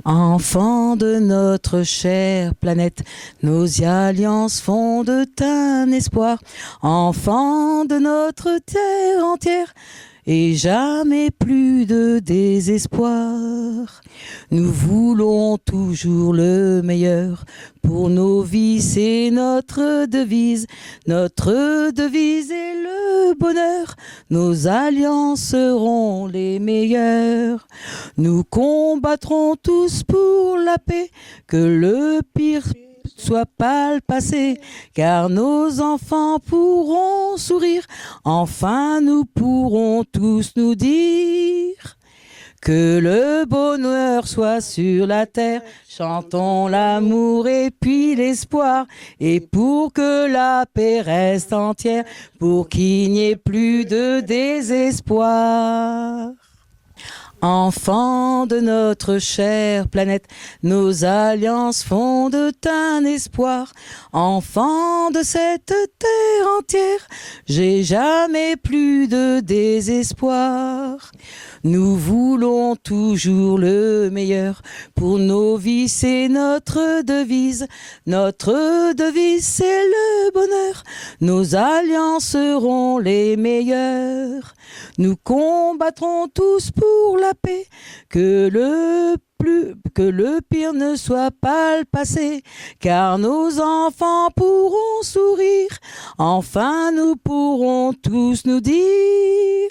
Enfants de notre chère planète, nos alliances fondent un espoir. Enfants de notre terre entière, et jamais plus de désespoir. Nous voulons toujours le meilleur pour nos vies, c'est notre devise. Notre devise est le bonheur, nos alliances seront les meilleures. Nous combattrons tous pour la paix, que le pire soit pas le passé, car nos enfants pourront sourire. Enfin, nous pourrons tous nous dire que le bonheur soit sur la terre. Chantons l'amour et puis l'espoir, et pour que la paix reste entière, pour qu'il n'y ait plus de désespoir. Enfants de notre chère planète, nos alliances fondent un espoir. Enfants de cette terre entière, j'ai jamais plus de désespoir. Nous voulons toujours le meilleur pour nos vies, c'est notre devise. Notre devise, c'est le bonheur. Nos alliances seront les meilleures. Nous combattrons tous pour la paix, que le pire ne soit pas le passé, car nos enfants pourront sourire. Enfin, nous pourrons tous nous dire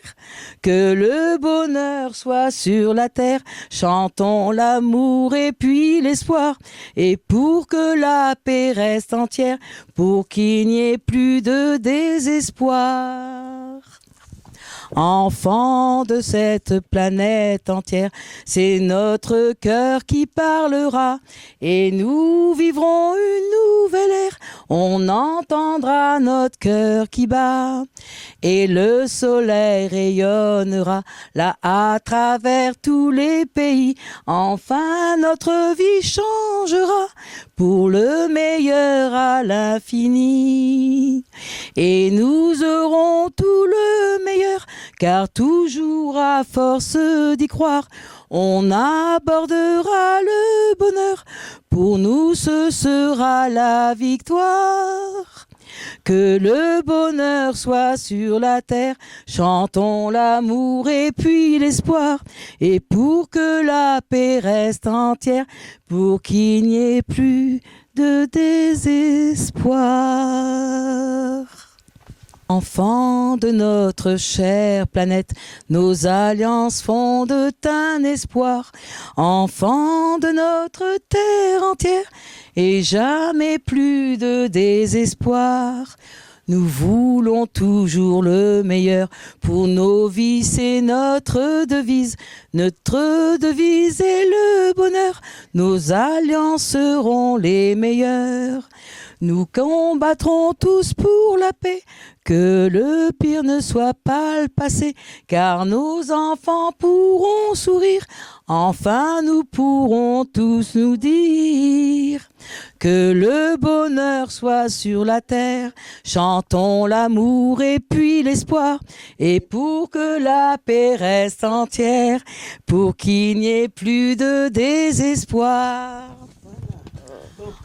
que le bonheur soit sur la terre. Chantons l'amour et puis l'espoir, et pour que la paix reste entière, pour qu'il n'y ait plus de désespoir. Enfants de cette planète entière, c'est notre cœur qui parlera, et nous vivrons une nouvelle ère. On entendra notre cœur qui bat, et le soleil rayonnera là à travers tous les pays. Enfin, notre vie changera pour le meilleur à l'infini, et nous aurons tout le meilleur, car toujours à force d'y croire, on abordera le bonheur. Pour nous, ce sera la victoire. Que le bonheur soit sur la terre, chantons l'amour et puis l'espoir, et pour que la paix reste entière, pour qu'il n'y ait plus de désespoir. Enfants de notre chère planète, nos alliances fondent un espoir. Enfants de notre terre entière, et jamais plus de désespoir. Nous voulons toujours le meilleur pour nos vies, c'est notre devise. Notre devise est le bonheur, nos alliances seront les meilleures. Nous combattrons tous pour la paix, que le pire ne soit pas le passé, car nos enfants pourront sourire. Enfin, nous pourrons tous nous dire que le bonheur soit sur la terre. Chantons l'amour et puis l'espoir, et pour que la paix reste entière, pour qu'il n'y ait plus de désespoir.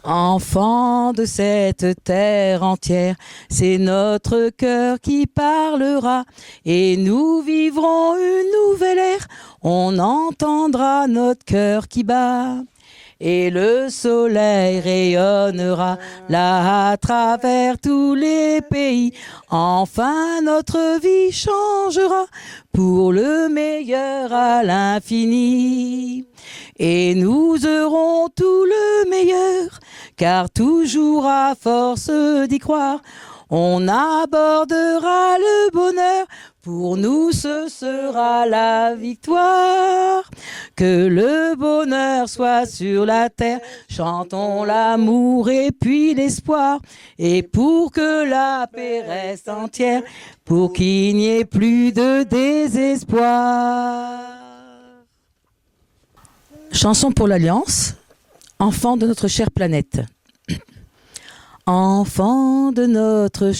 Enfants de cette terre entière, c'est notre cœur qui parlera, et nous vivrons une nouvelle ère. On entendra notre cœur qui bat, et le soleil rayonnera là à travers tous les pays. Enfin, notre vie changera pour le meilleur à l'infini, et nous aurons tout le meilleur, car toujours à force d'y croire, on abordera le bonheur. Pour nous, ce sera la victoire. Que le bonheur soit sur la terre, chantons l'amour et puis l'espoir, et pour que la paix reste entière, pour qu'il n'y ait plus de désespoir. Chanson pour l'Alliance, enfants de notre chère planète. Enfants de notre